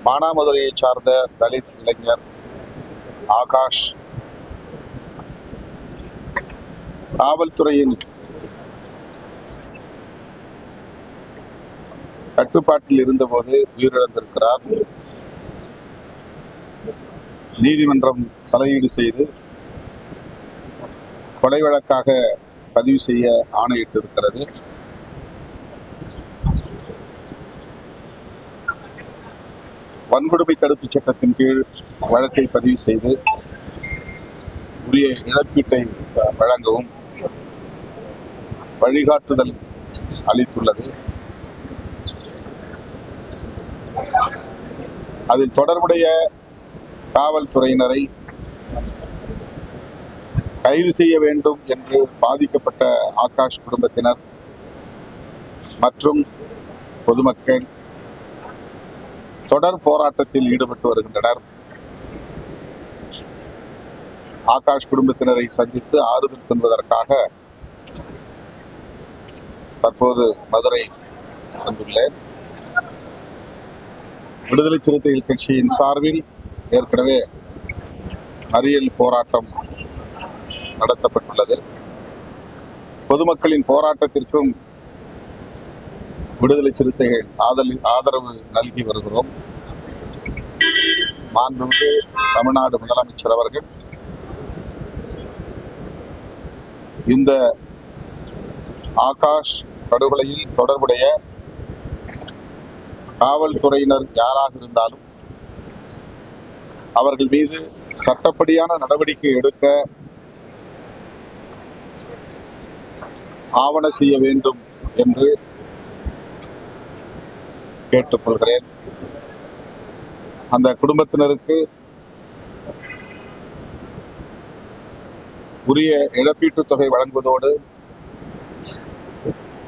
மானாமதுரையை சார்ந்த தலித் இளைஞர் ஆகாஷ் காவல்துறையின் கட்டுப்பாட்டில் இருந்தபோது உயிரிழந்திருக்கிறார். நீதிமன்றம் தலையீடு செய்து கொலை வழக்காக பதிவு செய்ய ஆணையிட்டிருக்கிறது. வன்கொடுமை தடுப்புச் சட்டத்தின் கீழ் வழக்கை பதிவு செய்து உரிய இழப்பீட்டை வழங்கவும் வழிகாட்டுதல் அளித்துள்ளது. அதில் தொடர்புடைய காவல்துறையினரை கைது செய்ய வேண்டும் என்று பாதிக்கப்பட்ட ஆகாஷ் குடும்பத்தினர் மற்றும் பொதுமக்கள் தொடர் போராட்டத்தில் ஈடுபட்டு வருகின்றனர். ஆகாஷ் குடும்பத்தினரை சந்தித்து ஆறுதல் சொல்வதற்காக தற்போது மதுரை வந்துள்ளேன். விடுதலை சிறுத்தைகள் கட்சியின் சார்பில் ஏற்கனவே மறியல் போராட்டம் நடத்தப்பட்டுள்ளது. பொதுமக்களின் போராட்டத்திற்கும் விடுதலை சிறுத்தைகள் ஆதரவு நல்கி வருகிறோம். மாண்புமிகு தமிழ்நாடு முதலமைச்சர் அவர்கள் இந்த ஆகாஷ் படுகொலையில் தொடர்புடைய காவல்துறையினர் யாராக இருந்தாலும் அவர்கள் மீது சட்டப்படியான நடவடிக்கை எடுக்க ஆவண செய்ய வேண்டும் என்று கேட்டுக்கொள்கிறேன். அந்த குடும்பத்தினருக்கு உரிய இழப்பீட்டுத் தொகை வழங்குவதோடு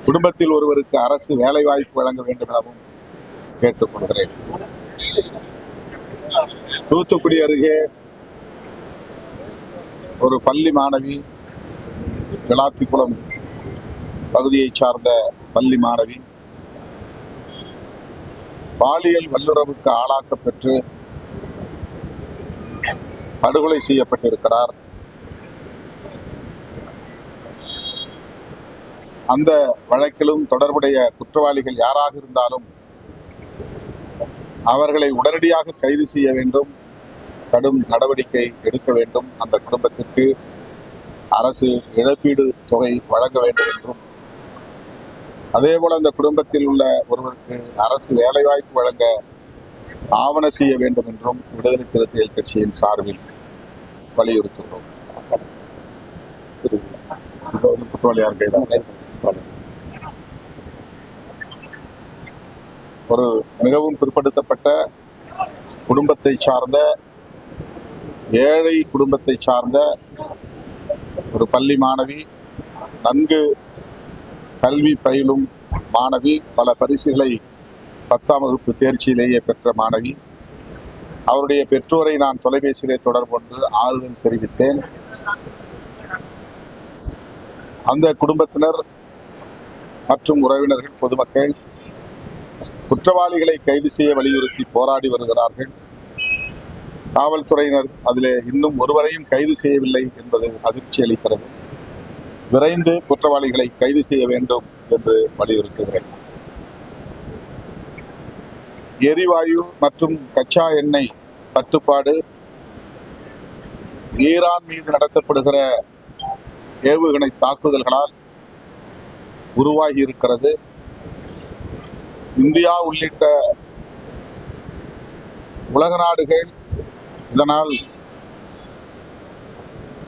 குடும்பத்தில் ஒருவருக்கு அரசு வேலை வாய்ப்பு வழங்க வேண்டும் எனவும் கேட்டுக்கொள்கிறேன். தூத்துக்குடி அருகே ஒரு பள்ளி மாணவி, விளாத்திக்குளம் பகுதியைச் சார்ந்த பள்ளி மாணவி பாலியல் வல்லுறவுக்கு ஆளாக்கப்பட்டு படுகொலை செய்யப்பட்டிருக்கிறார். அந்த வழக்கிலும் தொடர்புடைய குற்றவாளிகள் யாராக இருந்தாலும் அவர்களை உடனடியாக கைது செய்ய வேண்டும், கடும் நடவடிக்கை எடுக்க வேண்டும், அந்த குடும்பத்திற்கு அரசு இழப்பீடு தொகை வழங்க வேண்டும் என்றும், அதேபோல அந்த குடும்பத்தில் உள்ள ஒருவருக்கு அரசு வேலைவாய்ப்பு வழங்க ஆவண செய்ய வேண்டும் என்றும் விடுதலை சிறுத்தைகள் கட்சியின் சார்பில் வலியுறுத்துகிறோம். குற்றவாளியார் கைது ஒரு மிகவும் பிற்படுத்தப்பட்ட குடும்பத்தை சார்ந்த, ஏழை குடும்பத்தை சார்ந்த ஒரு பள்ளி மாணவி, நன்கு கல்வி பயிலும் மாணவி, பல பரிசுகளை 10ஆம் வகுப்பு தேர்ச்சியிலேயே பெற்ற மாணவி. அவருடைய பெற்றோரை நான் தொலைபேசியிலே தொடர்பு கொண்டு ஆறுதல் தெரிவித்தேன். அந்த குடும்பத்தினர் மற்றும் உறவினர்கள், பொதுமக்கள் குற்றவாளிகளை கைது செய்ய வலியுறுத்தி போராடி வருகிறார்கள். காவல்துறையினர் அதிலே இன்னும் ஒருவரையும் கைது செய்யவில்லை என்பது அதிர்ச்சி அளிக்கிறது. விரைந்து குற்றவாளிகளை கைது செய்ய வேண்டும் என்று வலியுறுத்துகிறேன். எரிவாயு மற்றும் கச்சா எண்ணெய் தட்டுப்பாடு ஈரான் மீது நடத்தப்படுகிற ஏவுகணை தாக்குதல்களால் உருவாகி இருக்கிறது. இந்தியா உள்ளிட்ட உலக நாடுகள் இதனால்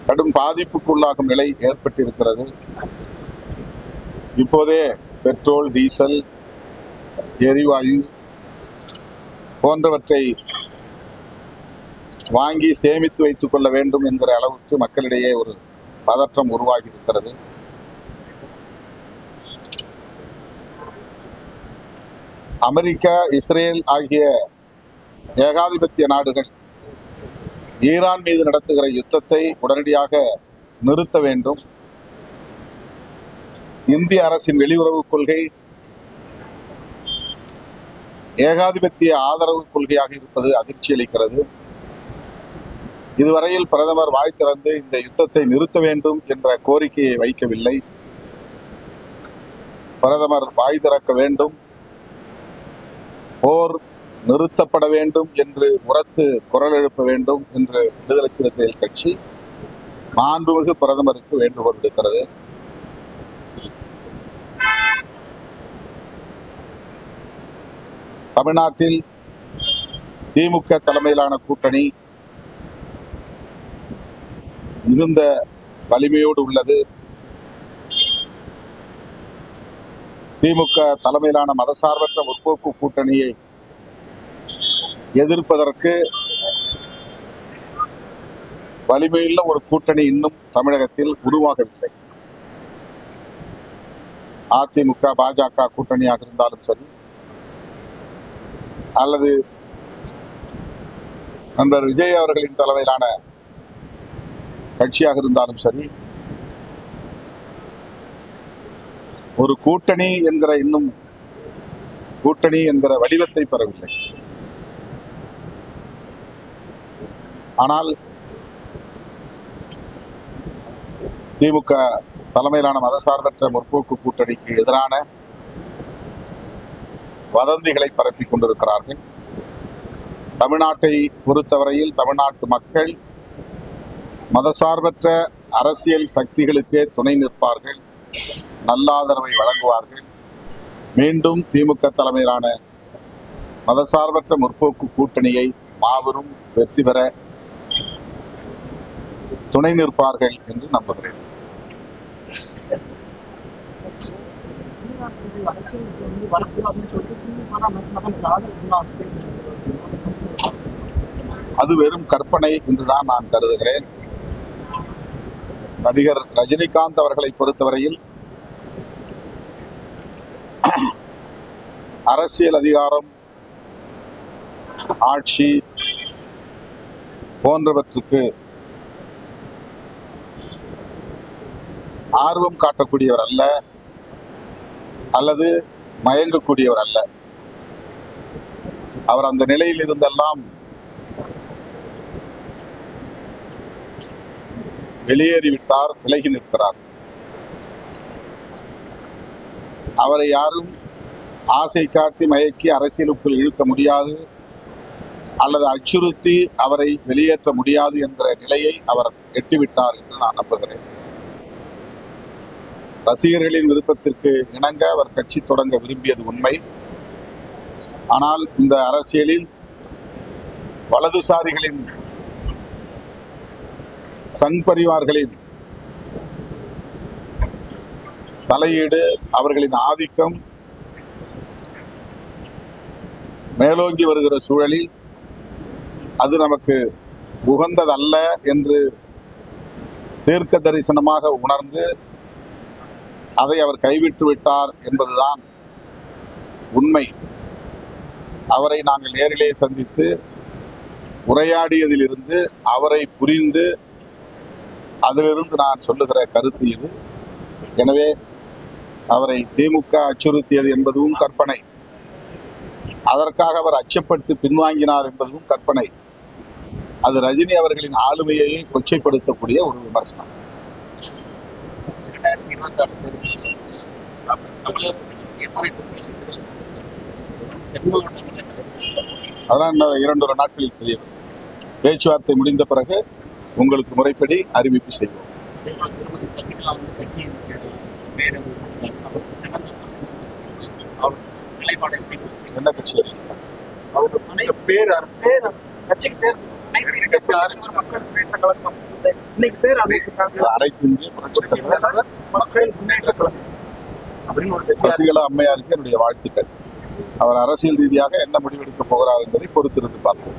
கடும் பாதிப்புக்குள்ளாகும் நிலை ஏற்பட்டிருக்கிறது. இப்போதே பெட்ரோல், டீசல், எரிவாயு போன்றவற்றை வாங்கி சேமித்து வைத்துக் கொள்ள வேண்டும் என்கிற அளவுக்கு மக்களிடையே ஒரு பதற்றம் உருவாகி இருக்கிறது. அமெரிக்கா, இஸ்ரேல் ஆகிய ஏகாதிபத்திய நாடுகள் ஈரான் மீது நடத்துகிற யுத்தத்தை உடனடியாக நிறுத்த வேண்டும். இந்திய அரசின் வெளியுறவு கொள்கை ஏகாதிபத்திய ஆதரவு கொள்கையாக இருப்பது அதிர்ச்சி அளிக்கிறது. இதுவரையில் பிரதமர் வாய் திறந்து இந்த யுத்தத்தை நிறுத்த வேண்டும் என்ற கோரிக்கையை வைக்கவில்லை. பிரதமர் வாய் திறக்க வேண்டும், போர் நிறுத்தப்பட வேண்டும் என்று உரத்து குரல் எழுப்ப வேண்டும் என்று விடுதலை சிறுத்தைகள் கட்சி மாண்புமிகு பிரதமருக்கு வேண்டுகோள் விடுக்கிறது. தமிழ்நாட்டில் திமுக தலைமையிலான கூட்டணி மிகுந்த வலிமையோடு உள்ளது. திமுக தலைமையிலான மதசார்பற்ற முற்போக்கு கூட்டணியை எதிர்ப்பதற்கு வலிமையுள்ள ஒரு கூட்டணி இன்னும் தமிழகத்தில் உருவாகவில்லை. அதிமுக பாஜக கூட்டணியாக இருந்தாலும் சரி, அல்லது நண்பர் விஜய் அவர்களின் தலைமையிலான கட்சியாக இருந்தாலும் சரி, ஒரு கூட்டணி என்கிற வடிவத்தை பெறவில்லை. ஆனால் திமுக தலைமையிலான மதசார்பற்ற முற்போக்கு கூட்டணிக்கு எதிரான வதந்திகளை பரப்பிக் கொண்டிருக்கிறார்கள். தமிழ்நாட்டை பொறுத்தவரையில் தமிழ்நாட்டு மக்கள் மதசார்பற்ற அரசியல் சக்திகளுக்கே துணை நிற்பார்கள், நல்லாதரவை வழங்குவார்கள். மீண்டும் திமுக தலைமையிலான மதசார்பற்ற முற்போக்கு கூட்டணியை மாபெரும் வெற்றி பெற துணை நிற்பார்கள் என்று நம்புகிறேன். அது வெறும் கற்பனை என்றுதான் நான் கருதுகிறேன். நடிகர் ரஜினிகாந்த் அவர்களை பொறுத்தவரையில் அரசியல் அதிகாரம், ஆட்சி போன்றவற்றுக்கு ஆர்வம் காட்டக்கூடியவர் அல்ல, அல்லது மயங்கக்கூடியவர் அல்ல. அவர் அந்த நிலையில் இருந்தெல்லாம் வெளியேறிவிட்டார், விலகி நிற்கிறார். அவரை யாரும் ஆசை காட்டி மயக்கி அரசியலுக்குள் இழுக்க முடியாது, அல்லது அச்சுறுத்தி அவரை வெளியேற்ற முடியாது என்ற நிலையை அவர் எட்டிவிட்டார் என்று நான் நம்புகிறேன். ரசிகர்களின் விருப்பத்திற்கு இணங்க அவர் கட்சி தொடங்க விரும்பியது உண்மை. ஆனால் இந்த அரசியலில் வலதுசாரிகளின், சங் பரிவார்களின் தலையீடு, அவர்களின் ஆதிக்கம் மேலோங்கி வருகிற சூழலில் அது நமக்கு உகந்ததல்ல என்று தீர்க்க தரிசனமாக உணர்ந்து அதை அவர் கைவிட்டு விட்டார் என்பதுதான் உண்மை. அவரை நாங்கள் நேரிலே சந்தித்து உரையாடியதிலிருந்து, அவரை புரிந்து அதிலிருந்து நான் சொல்லுகிற கருத்து இது. எனவே அவரை திமுக அச்சுறுத்தியது என்பதும் கற்பனை, அதற்காக அவர் அச்சப்பட்டு பின்வாங்கினார் என்பதும் கற்பனை. அது ரஜினி அவர்களின் ஆளுமையை கொச்சைப்படுத்தக்கூடிய ஒரு விமர்சனம். அதான் 2 நாட்களில் தெரியும். பேச்சுவார்த்தை முடிந்த பிறகு உங்களுக்கு முறைப்படி அறிவிப்பு செய்வோம். என்ன கட்சி அனைத்து இந்திய சசிகலா அம்மையாருக்கு என்னுடைய வாழ்த்துக்கள். அவர் அரசியல் ரீதியாக என்ன முடிவெடுக்க போகிறார் என்பதை பொறுத்திருந்து பார்ப்போம்.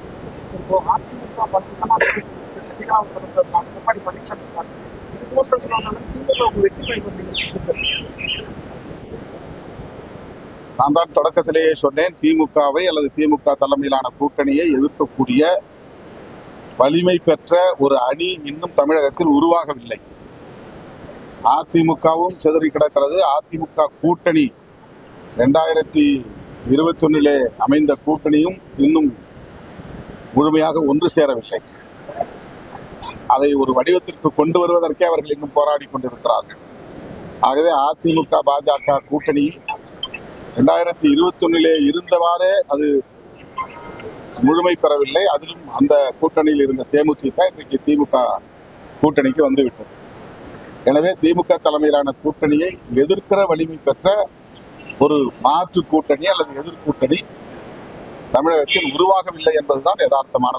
நான் தான் தொடக்கத்திலேயே சொன்னேன், திமுகவை அல்லது திமுக தலைமையிலான கூட்டணியை எதிர்க்கக்கூடிய வலிமை பெற்ற ஒரு அணி இன்னும் தமிழகத்தில் உருவாகவில்லை. அதிமுகவும் சிதறி கிடக்கிறது. அதிமுக கூட்டணி 21 அமைந்த கூட்டணியும் இன்னும் முழுமையாக ஒன்று சேரவில்லை. அதை ஒரு வடிவத்திற்கு கொண்டு வருவதற்கே அவர்கள் இன்னும் போராடி கொண்டிருக்கிறார்கள். ஆகவே அதிமுக பாஜக கூட்டணி 2021 இருந்தவாறே அது முழுமை பெறவில்லை. அதிலும் அந்த கூட்டணியில் இருந்த தேமுதிக இன்றைக்கு திமுக கூட்டணிக்கு வந்துவிட்டது. எனவே திமுக தலைமையிலான கூட்டணியை எதிர்க்கிற வலிமை பெற்ற ஒரு மாற்று கூட்டணி அல்லது எதிர்கூட்டணி தமிழகத்தில் உருவாகவில்லை என்பதுதான் யதார்த்தமான